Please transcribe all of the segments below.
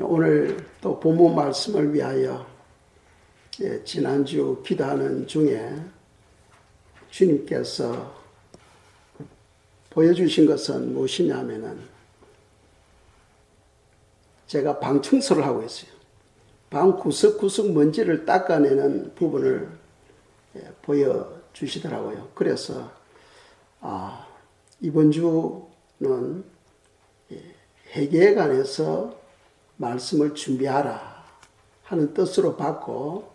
오늘 또 본문 말씀을 위하여 지난주 기도하는 중에 주님께서 보여주신 것은 무엇이냐면은 제가 방 청소를 하고 있어요. 방 구석구석 먼지를 닦아내는 부분을 보여주시더라고요. 그래서 이번 주는 회개에 관해서 말씀을 준비하라 하는 뜻으로 받고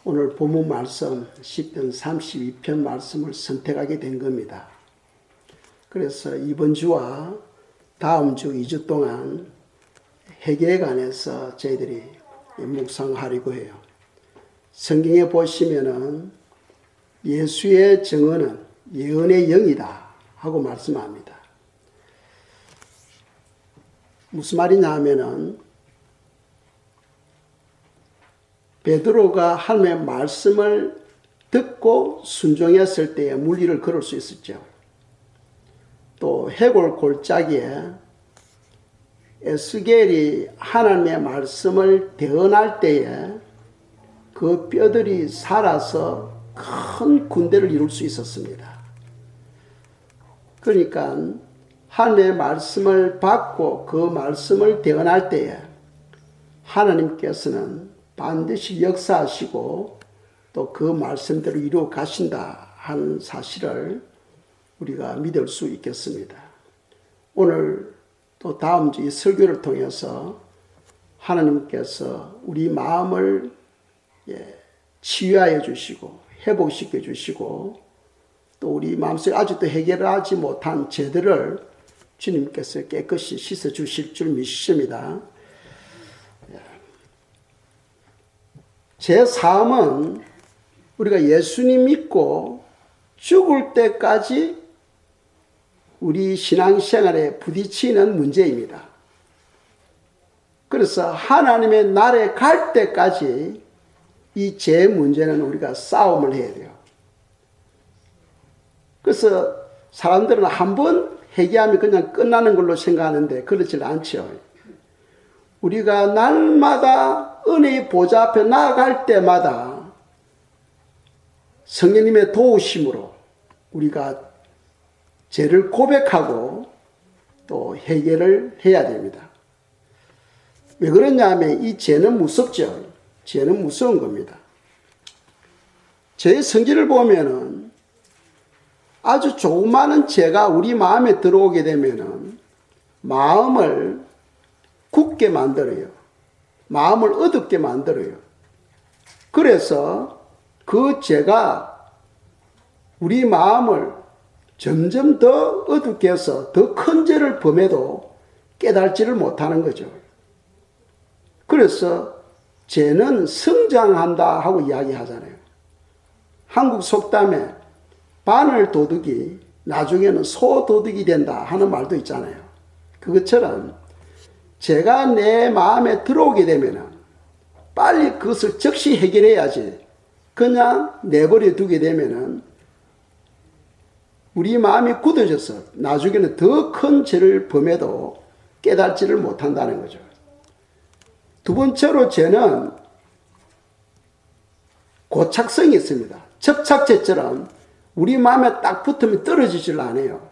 오늘 본문 말씀 시편 32편 말씀을 선택하게 된 겁니다. 그래서 이번 주와 다음 주 2주 동안 회개에 관해서 저희들이 묵상하려고 해요. 성경에 보시면은 예수의 정언은 예언의 영이다 하고 말씀합니다. 무슨 말이냐 하면은 베드로가 하나님의 말씀을 듣고 순종했을 때에 물리를 걸을 수 있었죠. 또 해골 골짜기에 에스겔이 하나님의 말씀을 대언할 때에 그 뼈들이 살아서 큰 군대를 이룰 수 있었습니다. 그러니까 하나님의 말씀을 받고 그 말씀을 대언할 때에 하나님께서는 반드시 역사하시고 또 그 말씀대로 이루어 가신다 하는 사실을 우리가 믿을 수 있겠습니다. 오늘 또 다음 주 이 설교를 통해서 하나님께서 우리 마음을 치유하여 주시고 회복시켜 주시고 또 우리 마음속에 아직도 해결하지 못한 죄들을 주님께서 깨끗이 씻어 주실 줄 믿습니다. 제 삶은 우리가 예수님 믿고 죽을 때까지 우리 신앙생활에 부딪히는 문제입니다. 그래서 하나님의 나라에 갈 때까지 이 죄 문제는 우리가 싸움을 해야 돼요. 그래서 사람들은 한번 회개하면 그냥 끝나는 걸로 생각하는데 그렇지 않죠. 우리가 날마다 은혜의 보좌 앞에 나아갈 때마다 성령님의 도우심으로 우리가 죄를 고백하고 또 회개를 해야 됩니다. 왜 그러냐 하면 이 죄는 무섭죠. 죄는 무서운 겁니다. 죄의 성질을 보면은 아주 조그마한 죄가 우리 마음에 들어오게 되면은 마음을 굳게 만들어요. 마음을 어둡게 만들어요. 그래서 그 죄가 우리 마음을 점점 더 어둡게 해서 더 큰 죄를 범해도 깨달지를 못하는 거죠. 그래서 죄는 성장한다 하고 이야기하잖아요. 한국 속담에 바늘 도둑이 나중에는 소 도둑이 된다 하는 말도 있잖아요. 그것처럼 죄가 내 마음에 들어오게 되면 빨리 그것을 즉시 해결해야지 그냥 내버려 두게 되면 우리 마음이 굳어져서 나중에는 더 큰 죄를 범해도 깨닫지를 못한다는 거죠. 두 번째로 죄는 고착성이 있습니다. 접착제처럼 우리 마음에 딱 붙으면 떨어지질 않아요.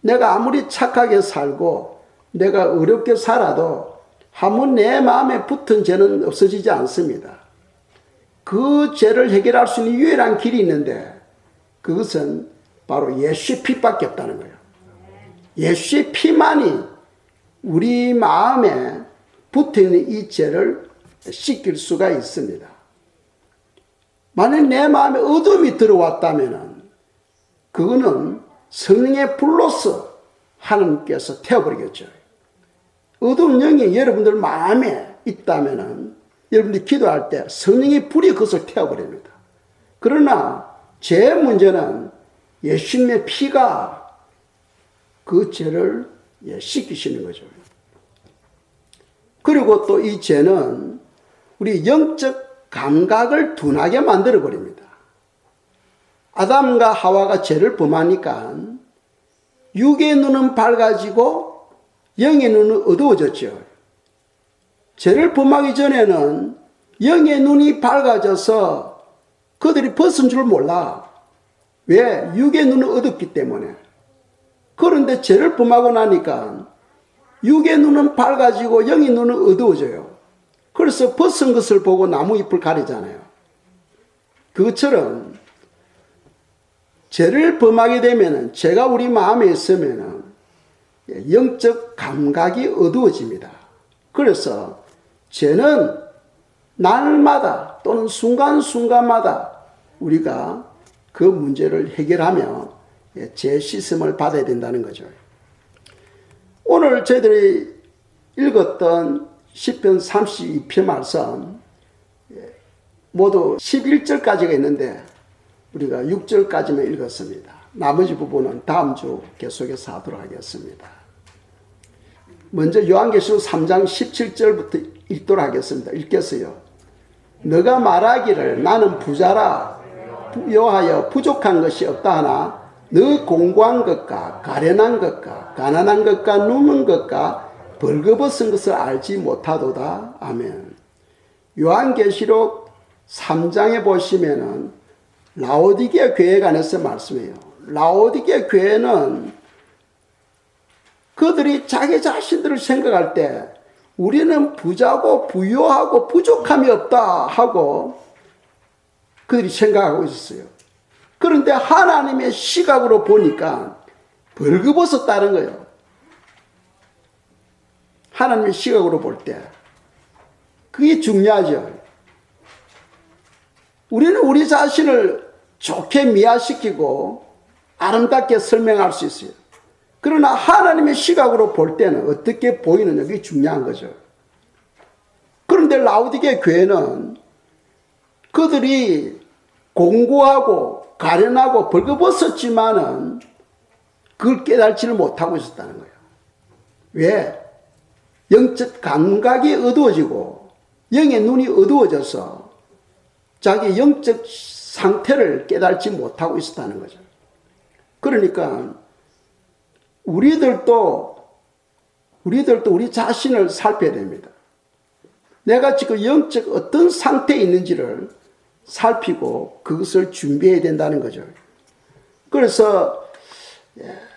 내가 아무리 착하게 살고 내가 어렵게 살아도 한번 내 마음에 붙은 죄는 없어지지 않습니다. 그 죄를 해결할 수 있는 유일한 길이 있는데 그것은 바로 예수의 피밖에 없다는 거예요. 예수의 피만이 우리 마음에 붙어있는 이 죄를 씻길 수가 있습니다. 만약 내 마음에 어둠이 들어왔다면 그거는 성령의 불로서 하나님께서 태워버리겠죠. 어두운 영이 여러분들 마음에 있다면 여러분들이 기도할 때 성령의 불이 그것을 태워버립니다. 그러나 죄 문제는 예수님의 피가 그 죄를 씻기시는 거죠. 그리고 또 이 죄는 우리 영적 감각을 둔하게 만들어 버립니다. 아담과 하와가 죄를 범하니까 육의 눈은 밝아지고 영의 눈은 어두워졌죠. 죄를 범하기 전에는 영의 눈이 밝아져서 그들이 벗은 줄 몰라. 왜? 육의 눈은 어둡기 때문에. 그런데 죄를 범하고 나니까 육의 눈은 밝아지고 영의 눈은 어두워져요. 그래서 벗은 것을 보고 나무 잎을 가리잖아요. 그것처럼 죄를 범하게 되면은, 죄가 우리 마음에 있으면은 영적 감각이 어두워집니다. 그래서 죄는 날마다 또는 순간순간마다 우리가 그 문제를 해결하며 죄 씻음을 받아야 된다는 거죠. 오늘 저희들이 읽었던 시편 32편 말씀 모두 11절까지가 있는데 우리가 6절까지만 읽었습니다. 나머지 부분은 다음 주 계속해서 하도록 하겠습니다. 먼저 요한계시록 3장 17절부터 읽도록 하겠습니다. 읽겠어요. 너가 말하기를 나는 부자라 부여하여 부족한 것이 없다 하나 너 공고한 것과 가련한 것과 가난한 것과 누는 것과 벌거벗은 것을 알지 못하도다. 아멘. 요한계시록 3장에 보시면은 라오디게아 교회에 관해서 말씀해요. 라오디게아 교회는 그들이 자기 자신들을 생각할 때 우리는 부자고 부유하고 부족함이 없다 하고 그들이 생각하고 있었어요. 그런데 하나님의 시각으로 보니까 벌거벗었다는 거예요. 하나님의 시각으로 볼 때. 그게 중요하죠. 우리는 우리 자신을 좋게 미화시키고 아름답게 설명할 수 있어요. 그러나 하나님의 시각으로 볼 때는 어떻게 보이느냐, 그게 중요한 거죠. 그런데 라오디게아 교회는 그들이 공고하고 가련하고 벌거벗었지만은 그걸 깨달지를 못하고 있었다는 거예요. 왜? 영적 감각이 어두워지고 영의 눈이 어두워져서 자기 영적 상태를 깨달지 못하고 있었다는 거죠. 그러니까 우리들도 우리 자신을 살펴야 됩니다. 내가 지금 영적 어떤 상태에 있는지를 살피고 그것을 준비해야 된다는 거죠. 그래서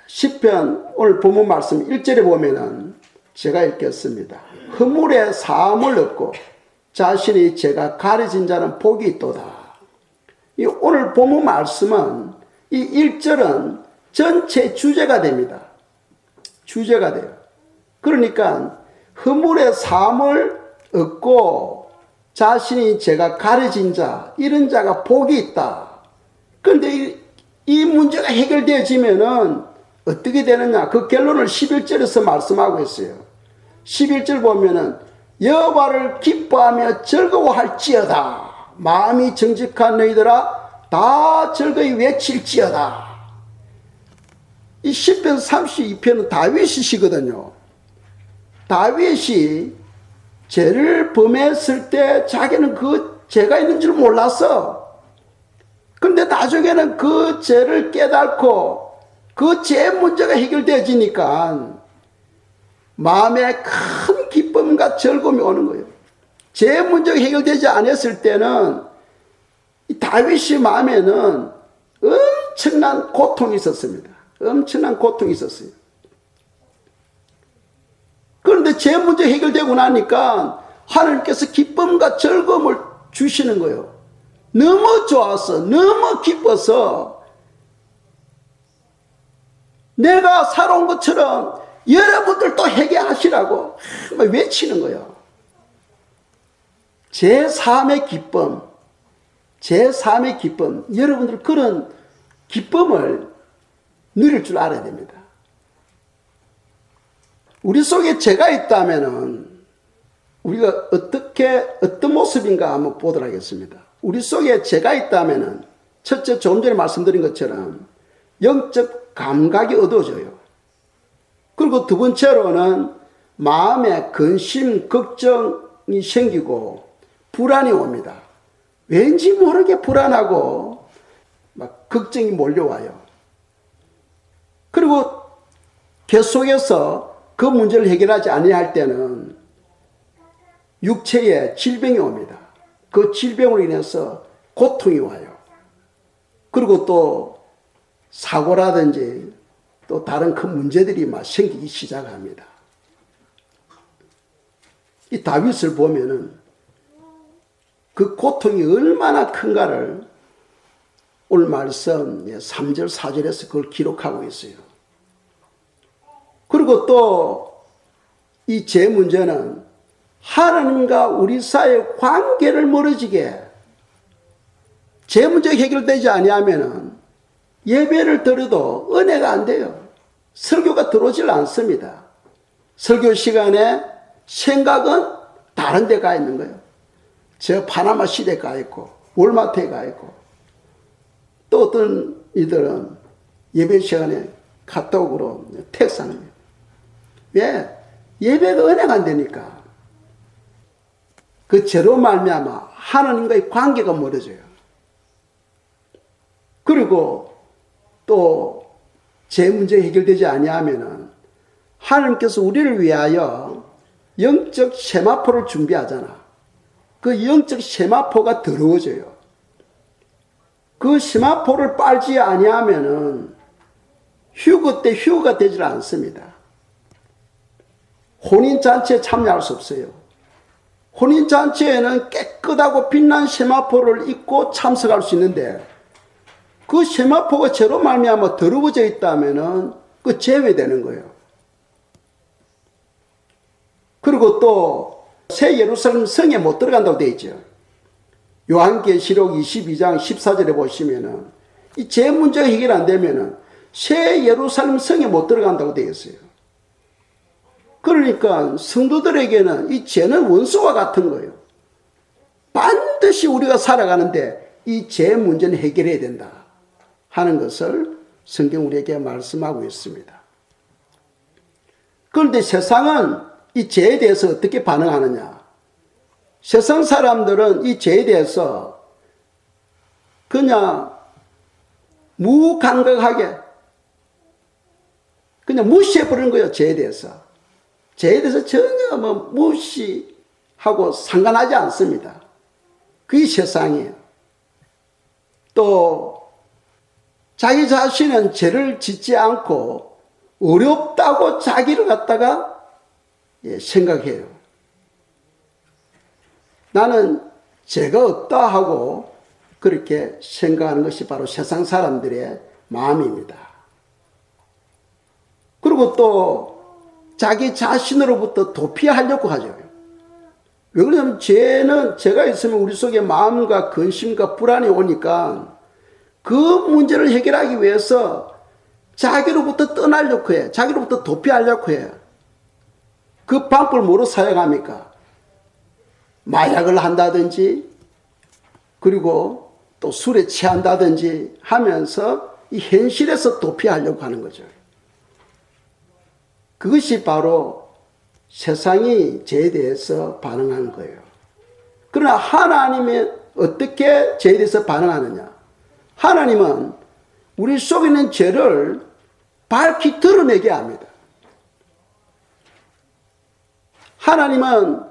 시편 오늘 본문 말씀 1절에 보면은 제가 읽겠습니다. 허물의 사함을 얻고 자신이 죄가 가려진 자는 복이 있도다. 이 오늘 본문 말씀은 이 1절은 전체 주제가 됩니다. 주제가 돼요. 그러니까 허물의 사함을 얻고 자신이 죄가 가려진 자, 이런 자가 복이 있다. 그런데 이 문제가 해결되어지면은 어떻게 되느냐? 그 결론을 11절에서 말씀하고 있어요. 11절 보면은 여호와를 기뻐하며 즐거워할지어다. 마음이 정직한 너희들아 다 즐거이 외칠지어다. 이 시편 32편은 다윗이 시거든요. 다윗이 죄를 범했을 때 자기는 그 죄가 있는 줄 몰랐어. 근데 나중에는 그 죄를 깨닫고 그 죄 문제가 해결되어지니까 마음에 큰 기쁨과 즐거움이 오는 거예요. 죄 문제가 해결되지 않았을 때는 이 다윗의 마음에는 엄청난 고통이 있었습니다. 엄청난 고통이 있었어요. 그런데 죄 문제 해결되고 나니까 하나님께서 기쁨과 즐거움을 주시는 거예요. 너무 좋아서, 너무 기뻐서 내가 살아온 것처럼 여러분들도 해결하시라고 외치는 거예요. 제3의 기쁨, 제3의 기쁨, 여러분들 그런 기쁨을 누릴 줄 알아야 됩니다. 우리 속에 죄가 있다면은 우리가 어떤 모습인가 한번 보도록 하겠습니다. 우리 속에 죄가 있다면은 첫째, 조금 전에 말씀드린 것처럼 영적 감각이 어두워져요. 그리고 두 번째로는 마음에 근심, 걱정이 생기고 불안이 옵니다. 왠지 모르게 불안하고 막 걱정이 몰려와요. 그리고 계속해서 그 문제를 해결하지 아니할 때는 육체에 질병이 옵니다. 그 질병으로 인해서 고통이 와요. 그리고 또 사고라든지 또 다른 큰 문제들이 막 생기기 시작합니다. 이 다윗을 보면은 그 고통이 얼마나 큰가를 오늘 말씀 3절 4절에서 그걸 기록하고 있어요. 그리고 또 이 죄 문제는 하나님과 우리 사이의 관계를 멀어지게, 죄 문제가 해결되지 아니하면은 예배를 드려도 은혜가 안 돼요. 설교가 들어오질 않습니다. 설교 시간에 생각은 다른 데 가 있는 거예요. 저 파나마 시대에 가 있고 월마트에 가 있고, 또 어떤 이들은 예배 시간에 카톡으로 텍스하는 거예요. 왜? 예배가 은혜가 안 되니까. 그 죄로 말미암아 하나님과의 관계가 멀어져요. 그리고 또 죄 문제 해결되지 아니하면은 하나님께서 우리를 위하여 영적 세마포를 준비하잖아. 그 영적 세마포가 더러워져요. 그 세마포를 빨지 아니하면은 휴거 때 휴거가 되질 않습니다. 혼인잔치에 참여할 수 없어요. 혼인잔치에는 깨끗하고 빛난 세마포를 입고 참석할 수 있는데, 그 세마포가 죄로 말미암아 더러워져 있다면은 그 제외되는 거예요. 그리고 또 새 예루살렘 성에 못 들어간다고 되어 있죠. 요한계시록 22장 14절에 보시면은 이 죄 문제가 해결 안 되면은 새 예루살렘 성에 못 들어간다고 되어 있어요. 그러니까 성도들에게는 이 죄는 원수와 같은 거예요. 반드시 우리가 살아가는데 이 죄 문제는 해결해야 된다 하는 것을 성경 우리에게 말씀하고 있습니다. 그런데 세상은 이 죄에 대해서 어떻게 반응하느냐? 세상 사람들은 이 죄에 대해서 그냥 무감각하게 그냥 무시해버리는 거예요. 죄에 대해서. 죄에 대해서 전혀 무시하고 상관하지 않습니다. 그게 세상이에요. 또 자기 자신은 죄를 짓지 않고 어렵다고 자기를 갖다가 생각해요. 나는 죄가 없다 하고 그렇게 생각하는 것이 바로 세상 사람들의 마음입니다. 그리고 또 자기 자신으로부터 도피하려고 하죠. 왜 그러냐면 죄는, 죄가 있으면 우리 속에 마음과 근심과 불안이 오니까 그 문제를 해결하기 위해서 자기로부터 떠나려고 해요. 자기로부터 도피하려고 해요. 그 방법을 뭐로 사용합니까? 마약을 한다든지, 그리고 또 술에 취한다든지 하면서 이 현실에서 도피하려고 하는 거죠. 그것이 바로 세상이 죄에 대해서 반응하는 거예요. 그러나 하나님이 어떻게 죄에 대해서 반응하느냐? 하나님은 우리 속에 있는 죄를 밝히 드러내게 합니다. 하나님은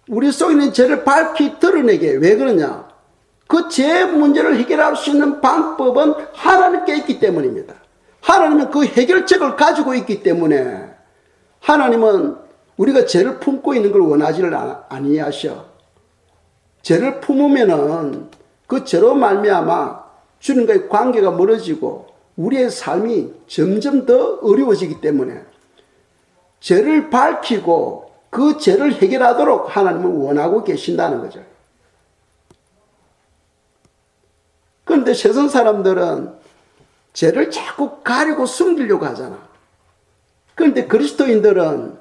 우리 속에 있는 죄를 밝히 드러내게. 왜 그러냐? 그 죄 문제를 해결할 수 있는 방법은 하나님께 있기 때문입니다. 하나님은 그 해결책을 가지고 있기 때문에 하나님은 우리가 죄를 품고 있는 걸 원하지를 아니하셔. 죄를 품으면은 그 죄로 말미암아 주님과의 관계가 멀어지고 우리의 삶이 점점 더 어려워지기 때문에 죄를 밝히고 그 죄를 해결하도록 하나님은 원하고 계신다는 거죠. 그런데 세상 사람들은 죄를 자꾸 가리고 숨기려고 하잖아. 그런데 그리스도인들은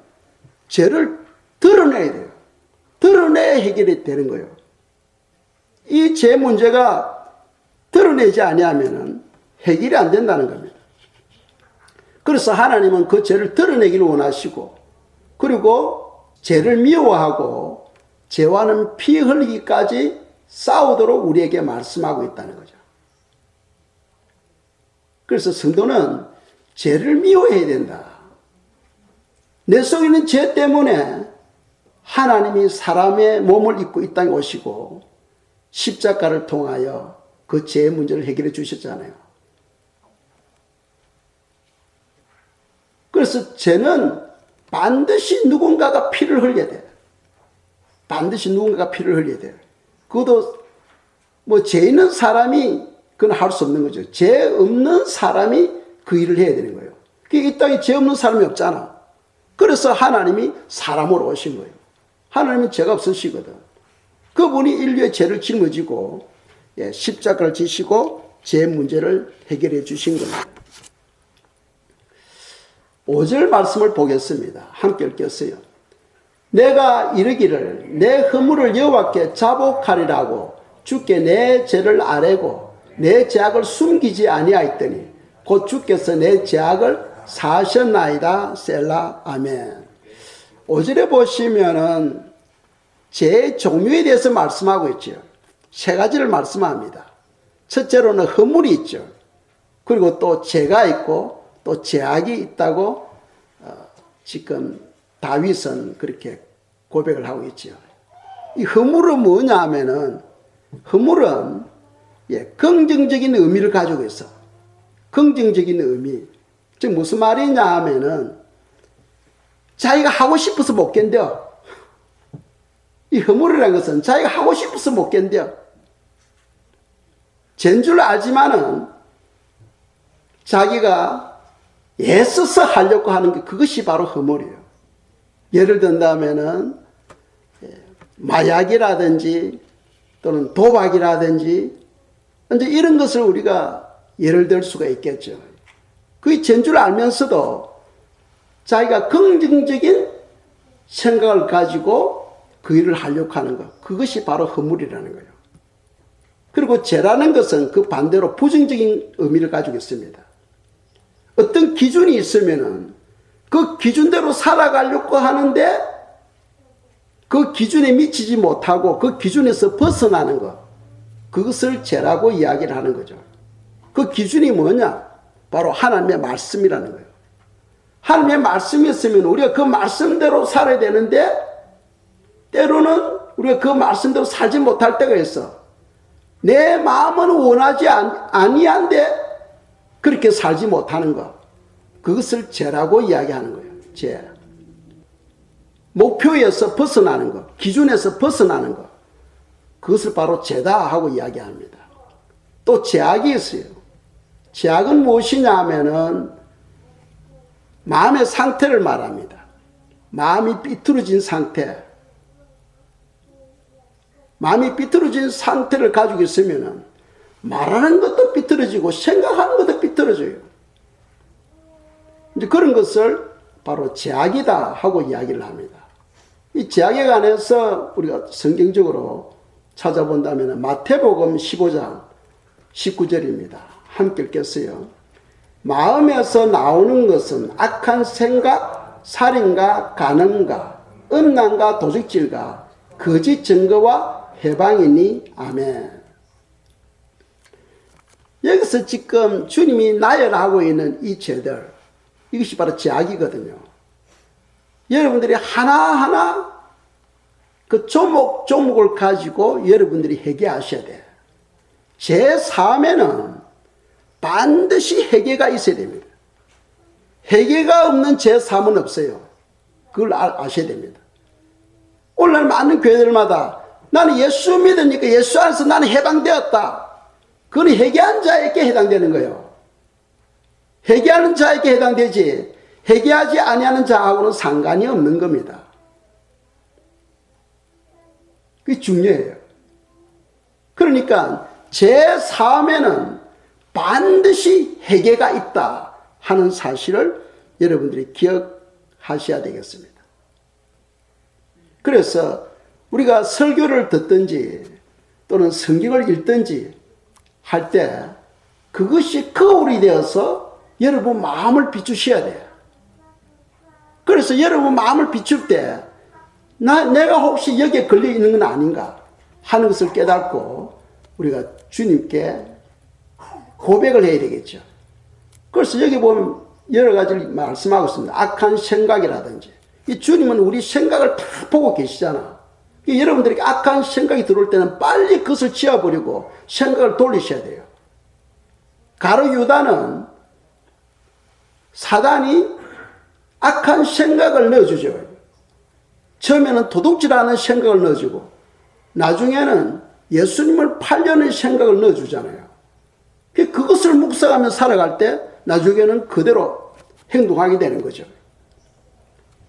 죄를 드러내야 돼요. 드러내야 해결이 되는 거예요. 이 죄 문제가 드러내지 아니하면 해결이 안 된다는 겁니다. 그래서 하나님은 그 죄를 드러내기를 원하시고, 그리고 죄를 미워하고 죄와는 피 흘리기까지 싸우도록 우리에게 말씀하고 있다는 거죠. 그래서 성도는 죄를 미워해야 된다. 내 속에 있는 죄 때문에 하나님이 사람의 몸을 입고 이 땅에 오시고 십자가를 통하여 그 죄의 문제를 해결해 주셨잖아요. 그래서 죄는 반드시 누군가가 피를 흘려야 돼요. 반드시 누군가가 피를 흘려야 돼요. 그것도 뭐 죄 있는 사람이 그건 할 수 없는 거죠. 죄 없는 사람이 그 일을 해야 되는 거예요. 이 땅에 죄 없는 사람이 없잖아. 그래서 하나님이 사람으로 오신 거예요. 하나님은 죄가 없으시거든. 그분이 인류의 죄를 짊어지고 십자가를 지시고 죄 문제를 해결해 주신 겁니다. 5절 말씀을 보겠습니다. 함께 읽겠어요. 내가 이르기를 내 허물을 여호와께 자복하리라고 주께 내 죄를 아뢰고 내 죄악을 숨기지 아니하였더니 곧 주께서 내 죄악을 사하셨나이다. 셀라. 아멘. 5절에 보시면은 죄의 종류에 대해서 말씀하고 있죠. 세 가지를 말씀합니다. 첫째로는 허물이 있죠. 그리고 또 죄가 있고 또 죄악이 있다고 지금 다윗은 그렇게 고백을 하고 있죠. 이 허물은 뭐냐 하면은 허물은 긍정적인 의미를 가지고 있어. 긍정적인 의미. 즉 무슨 말이냐 하면은 자기가 하고 싶어서 못 견뎌. 이 허물이라는 것은 자기가 하고 싶어서 못 견뎌. 죄인 줄 알지만은 자기가 애써서 하려고 하는 게 그것이 바로 허물이에요. 예를 든다면은 마약이라든지 또는 도박이라든지 이제 이런 것을 우리가 예를 들 수가 있겠죠. 그게 죄인 줄 알면서도 자기가 긍정적인 생각을 가지고 그 일을 하려고 하는 것. 그것이 바로 허물이라는 거예요. 그리고 죄라는 것은 그 반대로 부정적인 의미를 가지고 있습니다. 어떤 기준이 있으면은 그 기준대로 살아가려고 하는데 그 기준에 미치지 못하고 그 기준에서 벗어나는 것. 그것을 죄라고 이야기를 하는 거죠. 그 기준이 뭐냐? 바로 하나님의 말씀이라는 거예요. 하나님의 말씀이 있으면 우리가 그 말씀대로 살아야 되는데 때로는 우리가 그 말씀대로 살지 못할 때가 있어. 내 마음은 원하지 아니한데 그렇게 살지 못하는 것. 그것을 죄라고 이야기하는 거예요. 죄. 목표에서 벗어나는 것. 기준에서 벗어나는 것. 그것을 바로 죄다 하고 이야기합니다. 또 죄악이 있어요. 죄악은 무엇이냐 하면은 마음의 상태를 말합니다. 마음이 삐뚤어진 상태. 마음이 삐뚤어진 상태를 가지고 있으면은 말하는 것도 삐뚤어지고 생각하는 것도 삐뚤어져요. 이제 그런 것을 바로 죄악이다 하고 이야기를 합니다. 이 죄악에 관해서 우리가 성경적으로 찾아본다면 마태복음 15장 19절입니다. 함께 읽겠어요. 마음에서 나오는 것은 악한 생각, 살인과 간음과 음란과 도둑질과 거짓 증거와 해방이니. 아멘. 여기서 지금 주님이 나열하고 있는 이 죄들, 이것이 바로 죄악이거든요. 여러분들이 하나하나 그 조목조목을 가지고 여러분들이 회개하셔야 돼요. 죄 사함에는 반드시 회개가 있어야 됩니다. 회개가 없는 죄 사함은 없어요. 그걸 아셔야 됩니다. 오늘날 많은 교회들마다 나는 예수 믿으니까 예수 안에서 나는 해방되었다. 그건 회개한 자에게 해당되는 거예요. 회개하는 자에게 해당되지 회개하지 아니하는 자하고는 상관이 없는 겁니다. 그게 중요해요. 그러니까 죄 사함에는 반드시 회개가 있다 하는 사실을 여러분들이 기억하셔야 되겠습니다. 그래서 우리가 설교를 듣든지 또는 성경을 읽든지 할 때 그것이 거울이 되어서 여러분 마음을 비추셔야 돼요. 그래서 여러분 마음을 비출 때 내가 혹시 여기에 걸려 있는 건 아닌가 하는 것을 깨닫고 우리가 주님께 고백을 해야 되겠죠. 그래서 여기 보면 여러 가지를 말씀하고 있습니다. 악한 생각이라든지 이 주님은 우리 생각을 다 보고 계시잖아. 여러분들에게 악한 생각이 들어올 때는 빨리 그것을 지워버리고 생각을 돌리셔야 돼요. 가룟 유다는 사단이 악한 생각을 넣어주죠. 처음에는 도둑질하는 생각을 넣어주고 나중에는 예수님을 팔려는 생각을 넣어주잖아요. 그것을 묵상하며 살아갈 때 나중에는 그대로 행동하게 되는 거죠.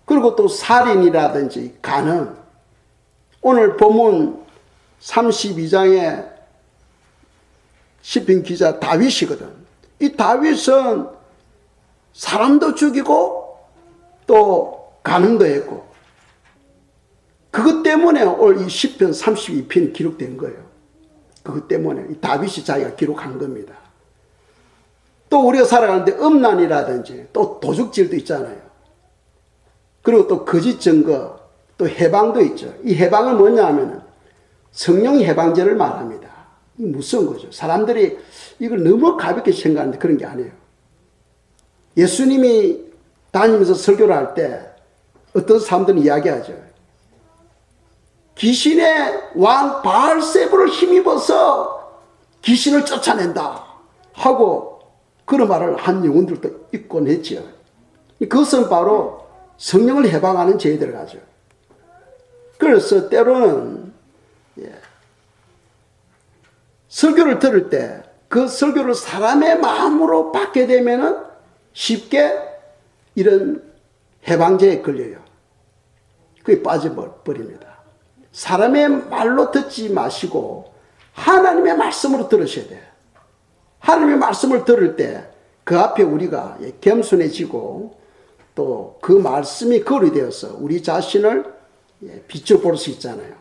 그리고 또 살인이라든지 간음, 오늘 본문 32장에 시편 기자 다윗이거든. 이 다윗은 사람도 죽이고 또 간음도 했고 그것 때문에 오늘 이 시편 32편이 기록된 거예요. 그것 때문에 이 다윗이 자기가 기록한 겁니다. 또 우리가 살아가는데 음란이라든지 또 도둑질도 있잖아요. 그리고 또 거짓 증거, 또 해방도 있죠. 이 해방은 뭐냐 하면은 성령 해방제를 말합니다. 이 무서운 거죠. 사람들이 이걸 너무 가볍게 생각하는데 그런 게 아니에요. 예수님이 다니면서 설교를 할 때 어떤 사람들은 이야기하죠. 귀신의 왕 바알세불을 힘입어서 귀신을 쫓아낸다 하고 그런 말을 한 영혼들도 있곤 했죠. 그것은 바로 성령을 해방하는 제에 들어가죠. 그래서 때로는 설교를 들을 때 그 설교를 사람의 마음으로 받게 되면은 쉽게 이런 해방제에 걸려요. 그게 빠져버립니다. 사람의 말로 듣지 마시고 하나님의 말씀으로 들으셔야 돼요. 하나님의 말씀을 들을 때 그 앞에 우리가 겸손해지고 또 그 말씀이 거울이 되어서 우리 자신을 비춰볼 수 있잖아요.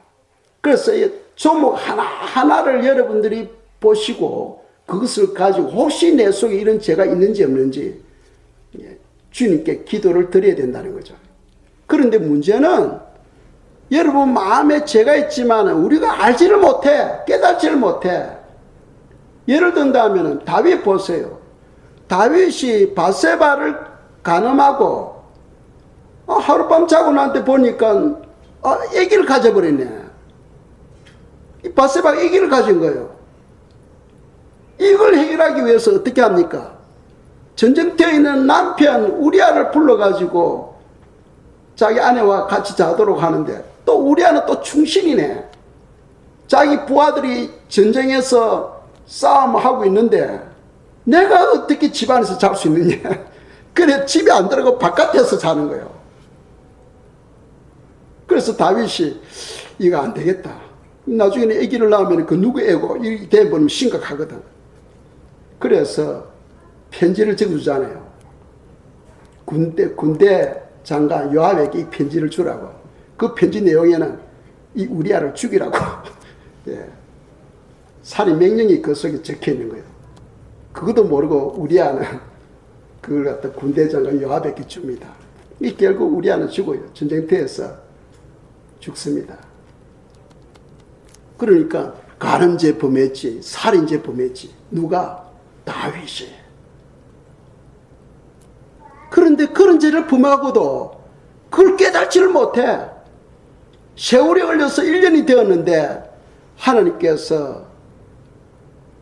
그래서 조목 하나하나를 여러분들이 보시고 그것을 가지고 혹시 내 속에 이런 죄가 있는지 없는지 주님께 기도를 드려야 된다는 거죠. 그런데 문제는 여러분 마음에 죄가 있지만 우리가 알지를 못해, 깨닫지를 못해. 예를 든다면 다윗 보세요. 다윗이 바세바를 간음하고 하룻밤 자고 나한테 보니까 아기를 가져버렸네. 이 바세바가 아기를 가진 거예요. 이걸 해결하기 위해서 어떻게 합니까? 전쟁터에 있는 남편 우리아를 불러가지고 자기 아내와 같이 자도록 하는데 또 우리아는 또 충신이네. 자기 부하들이 전쟁에서 싸움하고 있는데 내가 어떻게 집안에서 잘 수 있느냐. 그래 집에 안 들어가고 바깥에서 자는 거예요. 그래서 다윗이 이거 안 되겠다. 나중에는 아기를 낳으면 그 누구 애고 이렇게 되면 심각하거든. 그래서 편지를 적어주잖아요. 군대 장관 요압에게 이 편지를 주라고. 그 편지 내용에는 이 우리아를 죽이라고 살인 명령이 그 속에 적혀 있는 거예요. 그것도 모르고 우리아는 그걸 갖다 군대 장관 요압에게 줍니다. 이 결국 우리아는 죽어요. 전쟁터에서 죽습니다. 그러니까 간음죄 범했지, 살인죄 범했지. 누가? 다윗이. 그런데 그런 죄를 범하고도 그걸 깨닫지를 못해. 세월이 걸려서 1년이 되었는데 하나님께서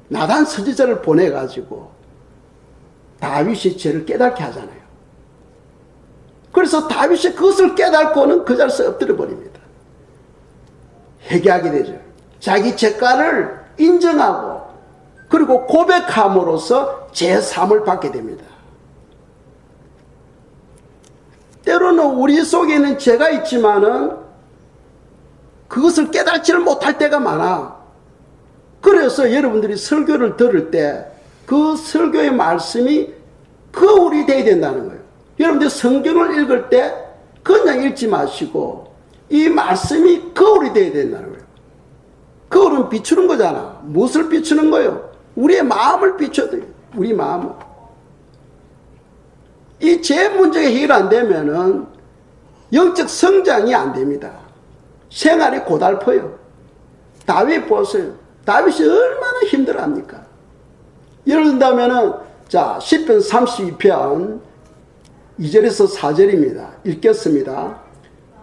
나단 선지자를 보내가지고 다윗이 죄를 깨닫게 하잖아요. 그래서 다윗이 그것을 깨닫고는 그 자리에서 엎드려 버립니다. 회개하게 되죠. 자기 죄가를 인정하고 그리고 고백함으로써 죄사함을 받게 됩니다. 때로는 우리 속에 있는 죄가 있지만은 그것을 깨닫지를 못할 때가 많아. 그래서 여러분들이 설교를 들을 때 그 설교의 말씀이 거울이 되어야 된다는 거예요. 여러분들 성경을 읽을 때 그냥 읽지 마시고 이 말씀이 거울이 되어야 된다는 거예요. 거울은 비추는 거잖아. 무엇을 비추는 거예요? 우리의 마음을 비춰야 돼요. 우리 마음을. 이 죄 문제가 해결 안 되면은 영적 성장이 안 됩니다. 생활이 고달퍼요. 다윗 보세요. 다윗이 얼마나 힘들어합니까? 예를 든다면은 시편 32편 2절에서 4절입니다. 읽겠습니다.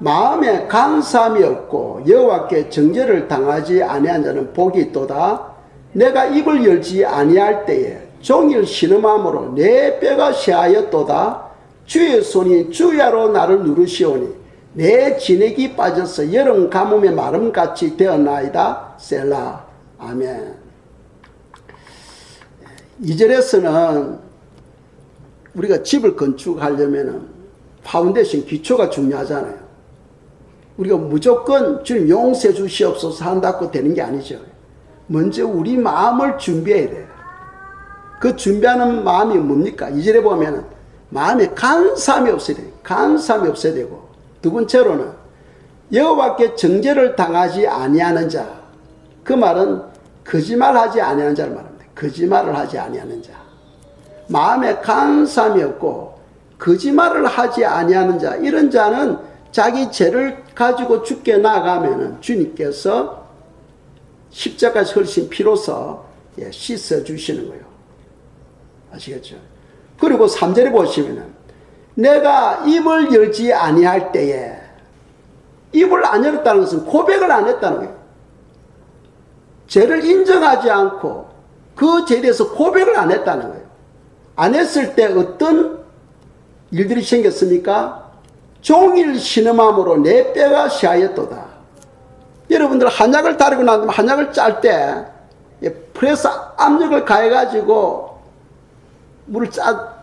마음에 간사함이 없고 여호와께 정죄를 당하지 아니한 자는 복이 있도다. 내가 입을 열지 아니할 때에 종일 신음함으로 내 뼈가 쇠하였도다. 주의 손이 주야로 나를 누르시오니 내 진액이 빠져서 여름 가뭄의 마름같이 되었나이다. 셀라. 아멘. 2절에서는 우리가 집을 건축하려면 파운데이션 기초가 중요하잖아요. 우리가 무조건 주님 용서해 주시옵소서 한다고 되는 게 아니죠. 먼저 우리 마음을 준비해야 돼요. 그 준비하는 마음이 뭡니까? 2절에 보면은 마음에 간사함이 없어야 돼요. 간사함이 없어야 되고, 두 번째로는 여호와께 정죄를 당하지 아니하는 자. 그 말은 거짓말하지 아니하는 자를 말합니다. 거짓말을 하지 아니하는 자. 마음에 간사함이 없고 거짓말을 하지 아니하는 자. 이런 자는 자기 죄를 가지고 죽게 나가면은 주님께서 십자가 흘리신 피로서 씻어 주시는 거예요. 아시겠죠? 그리고 3절에 보시면은 내가 입을 열지 아니할 때에, 입을 안 열었다는 것은 고백을 안 했다는 거예요. 죄를 인정하지 않고 그 죄에 대해서 고백을 안 했다는 거예요. 안 했을 때 어떤 일들이 생겼습니까? 종일 신음함으로 내 뼈가 쇠하였도다. 여러분들 한약을 다리고 난 다음에 한약을 짤 때 프레스 압력을 가해가지고 물을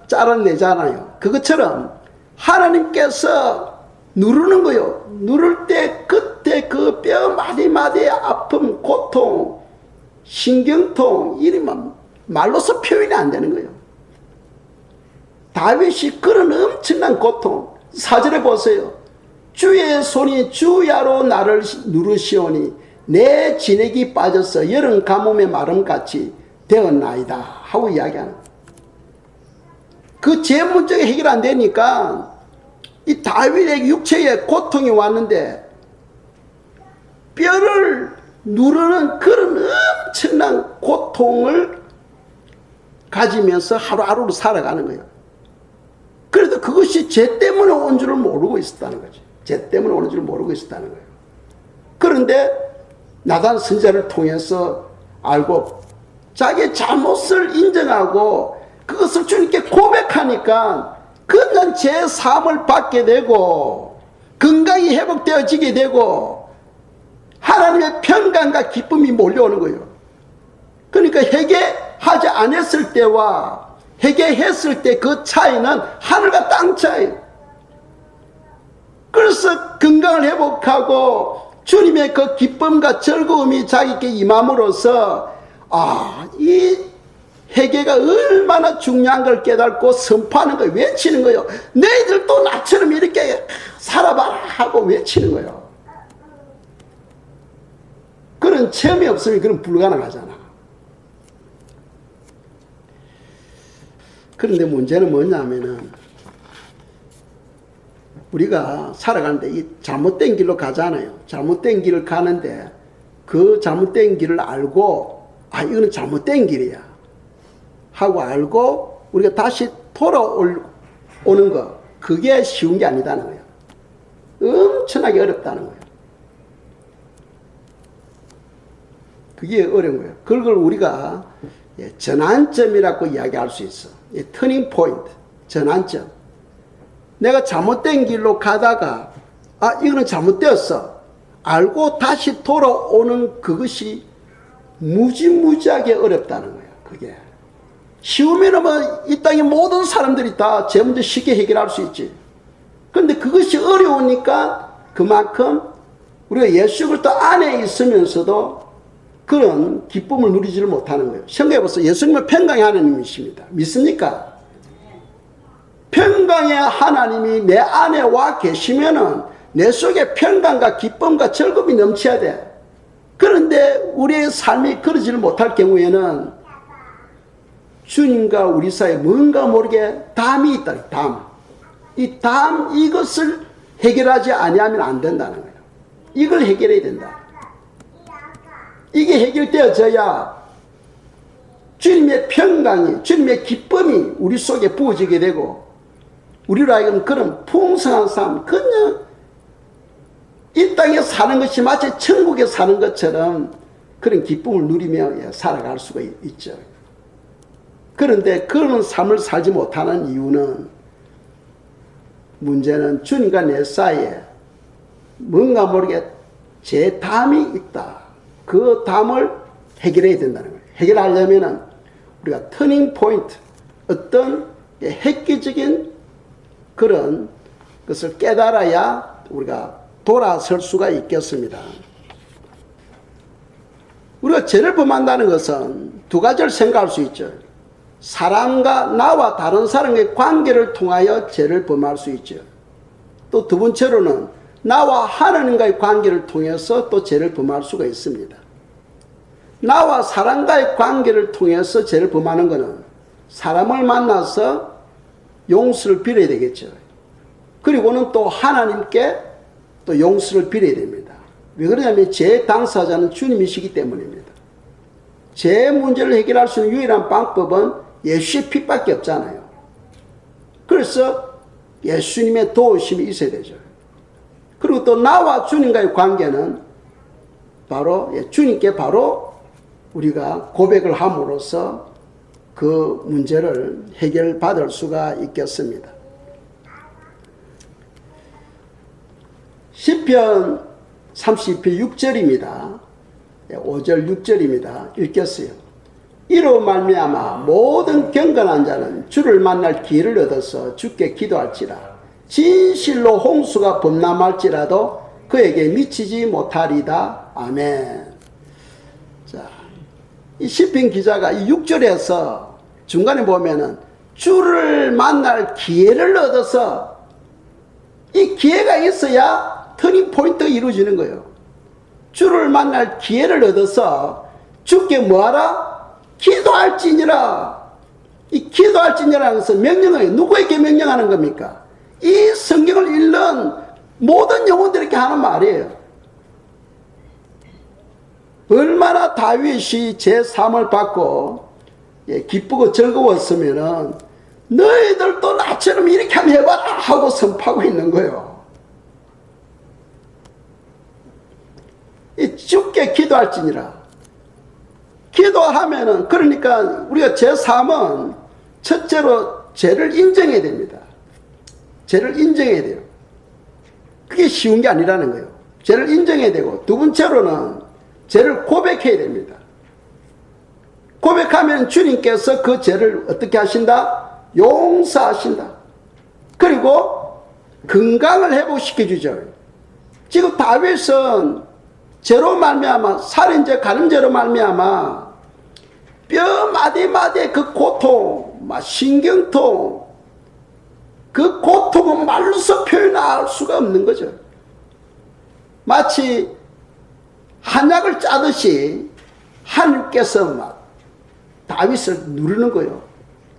짜내잖아요. 그것처럼 하나님께서 누르는 거요. 누를 때 그때 그 뼈 마디마디의 아픔, 고통, 신경통, 이러면 말로서 표현이 안 되는 거예요. 다윗이 그런 엄청난 고통, 4절에 보세요. 주의 손이 주야로 나를 누르시오니 내 진액이 빠져서 여름 가뭄의 마름같이 되었나이다 하고 이야기하는 거예요. 그 죄 문제가 해결 안 되니까 이 다윗의 육체에 고통이 왔는데 뼈를 누르는 그런 엄청난 고통을 가지면서 하루하루 살아가는 거예요. 그래도 그것이 죄 때문에 온 줄을 모르고 있었다는 거죠. 죄 때문에 오는 줄 모르고 있었다는 거예요. 그런데 나단 선지자를 통해서 알고 자기의 잘못을 인정하고 그것을 주님께 고백하니까 그냥 제 사함을 받게 되고 건강이 회복되어지게 되고 하나님의 평강과 기쁨이 몰려오는 거예요. 그러니까 회개하지 않았을 때와 회개했을 때 그 차이는 하늘과 땅 차이. 그래서 건강을 회복하고 주님의 그 기쁨과 즐거움이 자기에게 임함으로써 이 회개가 얼마나 중요한 걸 깨닫고 선포하는 거예요. 외치는 거예요. 너희들도 나처럼 이렇게 살아봐라 하고 외치는 거예요. 그런 체험이 없으면 그건 불가능하잖아. 그런데 문제는 뭐냐면은 우리가 살아가는데 이 잘못된 길로 가잖아요. 잘못된 길을 가는데 그 잘못된 길을 알고 이거는 잘못된 길이야 하고 알고 우리가 다시 돌아오는 거, 그게 쉬운 게 아니다는 거예요. 엄청나게 어렵다는 거예요. 그게 어려운 거예요. 그걸 우리가 전환점이라고 이야기할 수 있어. 터닝 포인트, 전환점. 내가 잘못된 길로 가다가 이거는 잘못되었어 알고 다시 돌아오는 그것이 무지무지하게 어렵다는 거예요. 그게 쉬우면은 이 땅의 모든 사람들이 다 제 문제 쉽게 해결할 수 있지. 그런데 그것이 어려우니까 그만큼 우리가 예수 그리스도 안에 있으면서도 그런 기쁨을 누리지를 못하는 거예요. 생각해보세요. 예수님은 평강의 하나님이십니다. 믿습니까? 평강의 하나님이 내 안에 와 계시면은 내 속에 평강과 기쁨과 즐거움이 넘쳐야 돼. 그런데 우리의 삶이 그러지를 못할 경우에는 주님과 우리 사이에 뭔가 모르게 담이 있다. 이것을 해결하지 아니하면 안 된다는 거예요. 이걸 해결해야 된다. 이게 해결되어져야 주님의 평강이, 주님의 기쁨이 우리 속에 부어지게 되고 우리로 하여금 그런 풍성한 삶, 그냥 이 땅에 사는 것이 마치 천국에 사는 것처럼 그런 기쁨을 누리며 살아갈 수가 있죠. 그런데 그런 삶을 살지 못하는 이유는, 문제는 주님과 내 사이에 뭔가 모르게 제 담이 있다. 그 담을 해결해야 된다는 거예요. 해결하려면 우리가 터닝 포인트, 어떤 획기적인 그런 것을 깨달아야 우리가 돌아설 수가 있겠습니다. 우리가 죄를 범한다는 것은 두 가지를 생각할 수 있죠. 사람과 나와 다른 사람의 관계를 통하여 죄를 범할 수 있죠. 또 두 번째로는 나와 하나님과의 관계를 통해서 또 죄를 범할 수가 있습니다. 나와 사람과의 관계를 통해서 죄를 범하는 것은 사람을 만나서 용서를 빌어야 되겠죠. 그리고는 또 하나님께 또 용서를 빌어야 됩니다. 왜 그러냐면 죄 당사자는 주님이시기 때문입니다. 죄 문제를 해결할 수 있는 유일한 방법은 예수의 피밖에 없잖아요. 그래서 예수님의 도우심이 있어야 되죠. 그리고 또 나와 주님과의 관계는 바로 주님께 바로 우리가 고백을 함으로써 그 문제를 해결받을 수가 있겠습니다. 시편 32편 6절입니다. 5절 6절입니다. 읽겠어요. 이로 말미암아 모든 경건한 자는 주를 만날 기회를 얻어서 주께 기도할지라. 진실로 홍수가 범람할지라도 그에게 미치지 못하리다. 아멘. 자, 이 시편 기자가 이 6절에서 중간에 보면은 주를 만날 기회를 얻어서, 이 기회가 있어야 터닝 포인트가 이루어지는 거예요. 주를 만날 기회를 얻어서 주께 뭐하라? 기도할지니라. 이 기도할지니라는 것은 명령을 누구에게 명령하는 겁니까? 이 성경을 읽는 모든 영혼들에게 하는 말이에요. 얼마나 다윗이 제3을 받고 기쁘고 즐거웠으면은 너희들도 나처럼 이렇게 한번 해봐라 하고 선포하고 있는 거예요. 이 주께 기도할지니라. 기도하면은, 그러니까 우리가 제3은 첫째로 죄를 인정해야 됩니다. 죄를 인정해야 돼요. 그게 쉬운 게 아니라는 거예요. 죄를 인정해야 되고, 두 번째로는 죄를 고백해야 됩니다. 고백하면 주님께서 그 죄를 어떻게 하신다? 용서하신다. 그리고 건강을 회복시켜 주죠. 지금 다윗은 죄로 말미암아, 살인죄, 간음죄로 말미암아 뼈 마디마디의 그 고통, 신경통, 그 고통은 말로서 표현할 수가 없는 거죠. 마치 한약을 짜듯이 하나님께서 막 다윗을 누르는 거예요.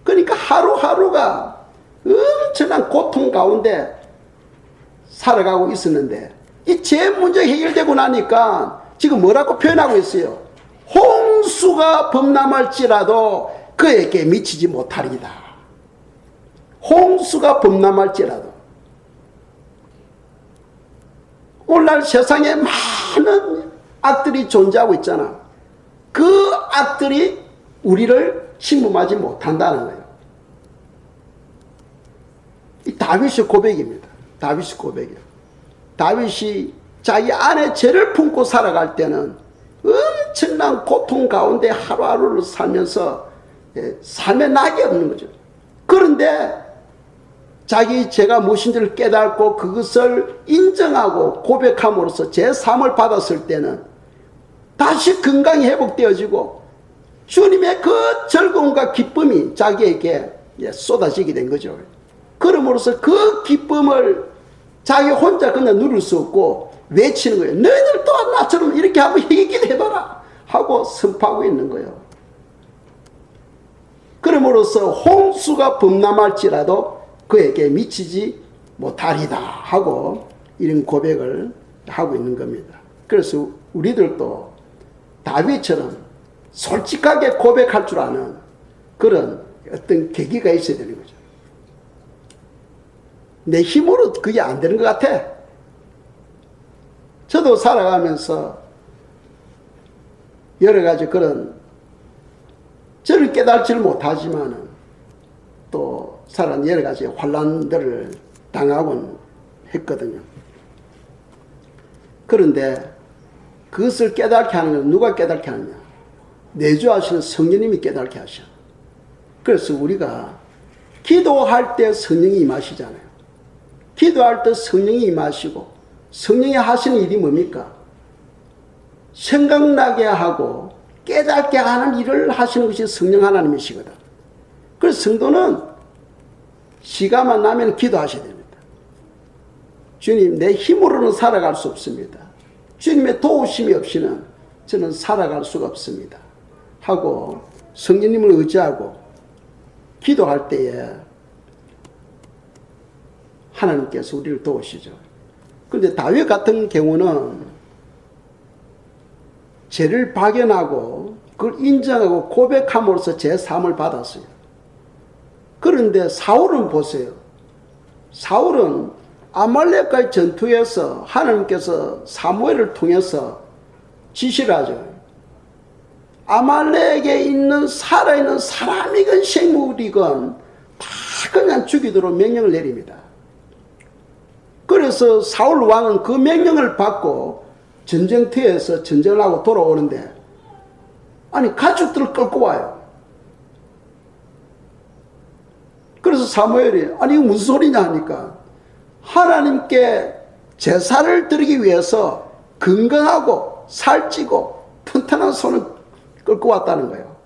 그러니까 하루하루가 엄청난 고통 가운데 살아가고 있었는데, 이 죄 문제 해결되고 나니까 지금 뭐라고 표현하고 있어요? 홍수가 범람할지라도 그에게 미치지 못하리이다. 홍수가 범람할지라도. 오늘날 세상에 많은 악들이 존재하고 있잖아. 그 악들이 우리를 침범하지 못한다는 거예요. 이 다윗의 고백입니다. 다윗의 고백이에요. 다윗이 자기 안에 죄를 품고 살아갈 때는 엄청난 고통 가운데 하루하루를 살면서 삶에 낙이 없는 거죠. 그런데 자기 죄가 무엇인지를 깨닫고 그것을 인정하고 고백함으로써 제3을 받았을 때는 다시 건강이 회복되어지고 주님의 그 즐거움과 기쁨이 자기에게 쏟아지게 된 거죠. 그러므로써 그 기쁨을 자기 혼자 그냥 누릴 수 없고 외치는 거예요. 너희들 또한 나처럼 이렇게 한번 해봐라 하고 선포하고 있는 거예요. 그러므로써 홍수가 범람할지라도 그에게 미치지 못하리다 하고 이런 고백을 하고 있는 겁니다. 그래서 우리들도 다윗처럼 솔직하게 고백할 줄 아는 그런 어떤 계기가 있어야 되는 거죠. 내 힘으로 그게 안 되는 것 같아. 저도 살아가면서 여러 가지 그런 저를 깨달지를 못하지만은 또 살아가는 여러 가지 환난들을 당하곤 했거든요. 그런데 그것을 깨닫게 하는 건 누가 깨닫게 하느냐? 내주하시는 성령님이 깨닫게 하셔. 그래서 우리가 기도할 때 성령이 임하시잖아요. 기도할 때 성령이 임하시고 성령이 하시는 일이 뭡니까? 생각나게 하고 깨닫게 하는 일을 하시는 것이 성령 하나님이시거든. 그래서 성도는 시간만 나면 기도하셔야 됩니다. 주님, 내 힘으로는 살아갈 수 없습니다. 주님의 도우심이 없이는 저는 살아갈 수가 없습니다. 하고 성령님을 의지하고 기도할 때에 하나님께서 우리를 도우시죠. 그런데 다윗 같은 경우는 죄를 발견하고 그걸 인정하고 고백함으로써 제 사함을 받았어요. 그런데 사울은 보세요. 사울은 아말렉과의 전투에서 하나님께서 사무엘을 통해서 지시를 하죠. 아말렉에 있는 살아있는 사람이건 생물이건 다 그냥 죽이도록 명령을 내립니다. 그래서 사울 왕은 그 명령을 받고 전쟁터에서 전쟁을 하고 돌아오는데 아니 가축들을 끌고 와요. 그래서 사무엘이 아니 이거 무슨 소리냐 하니까 하나님께 제사를 드리기 위해서 건강하고 살찌고 튼튼한 손을 끌고 왔다는 거예요.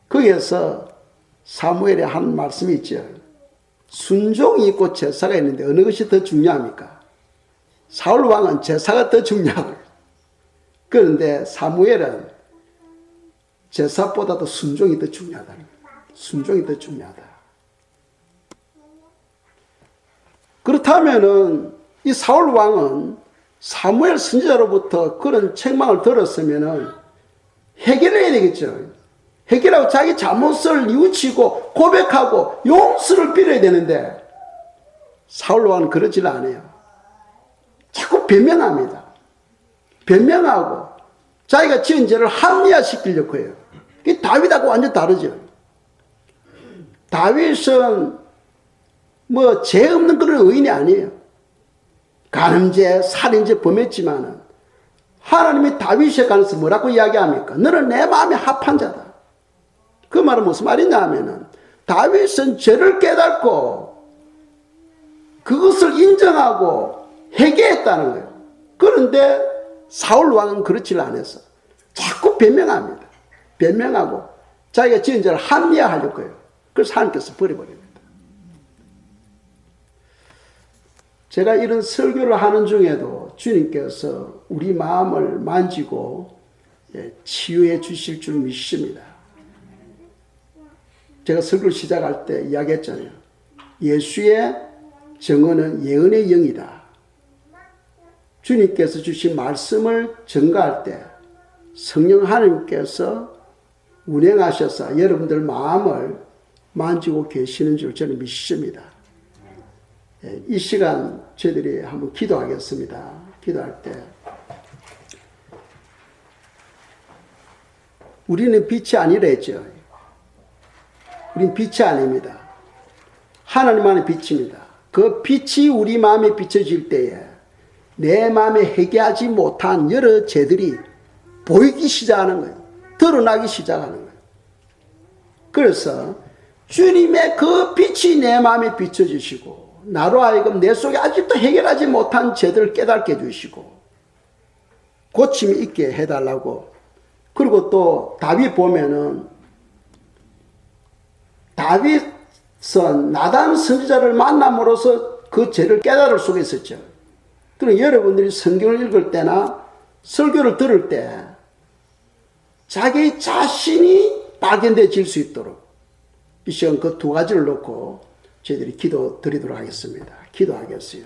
거기에서 사무엘이 한 말씀이 있죠. 순종이 있고 제사가 있는데 어느 것이 더 중요합니까? 사울 왕은 제사가 더 중요하고 그런데 사무엘은 제사보다도 순종이 더 중요하다. 순종이 더 중요하다. 그렇다면은 이 사울 왕은 사무엘 선지자로부터 그런 책망을 들었으면은 해결해야 되겠죠. 해결하고 자기 잘못을 뉘우치고 고백하고 용서를 빌어야 되는데 사울 왕은 그러질 않아요. 자꾸 변명합니다. 변명하고 자기가 지은 죄를 합리화시키려고 해요. 이게 다윗하고 완전 다르죠. 다윗은 뭐 죄 없는 그런 의인이 아니에요. 간음죄, 살인죄 범했지만은 하나님이 다윗에 관해서 뭐라고 이야기합니까? 너는 내 마음에 합한 자다. 그 말은 무슨 말이냐 하면은 다윗은 죄를 깨닫고 그것을 인정하고 회개했다는 거예요. 그런데 사울 왕은 그렇지를 않았어. 자꾸 변명합니다. 변명하고 자기가 지은 죄를 합리화하려고 해요. 그래서 하나님께서 버려버립니다. 제가 이런 설교를 하는 중에도 주님께서 우리 마음을 만지고 치유해 주실 줄 믿습니다. 제가 설교를 시작할 때 이야기했잖아요. 예수의 정언은 예언의 영이다. 주님께서 주신 말씀을 전가할 때 성령 하나님께서 운행하셔서 여러분들 마음을 만지고 계시는 줄 저는 믿습니다. 이 시간 저희들이 한번 기도하겠습니다. 기도할 때 우리는 빛이 아니라 했죠. 우린 빛이 아닙니다. 하나님 안의 빛입니다. 그 빛이 우리 마음에 비춰질 때에 내 마음에 해결하지 못한 여러 죄들이 보이기 시작하는 거예요. 드러나기 시작하는 거예요. 그래서 주님의 그 빛이 내 마음에 비춰주시고 나로 하여금 내 속에 아직도 해결하지 못한 죄들을 깨닫게 해주시고 고침이 있게 해달라고. 그리고 또 다윗 보면은 다윗은 나단 선지자를 만남으로써 그 죄를 깨달을 수가 있었죠. 그럼 여러분들이 성경을 읽을 때나 설교를 들을 때 자기 자신이 발견되어질 수 있도록 이 시간 그 두 가지를 놓고 저희들이 기도 드리도록 하겠습니다. 기도하겠어요.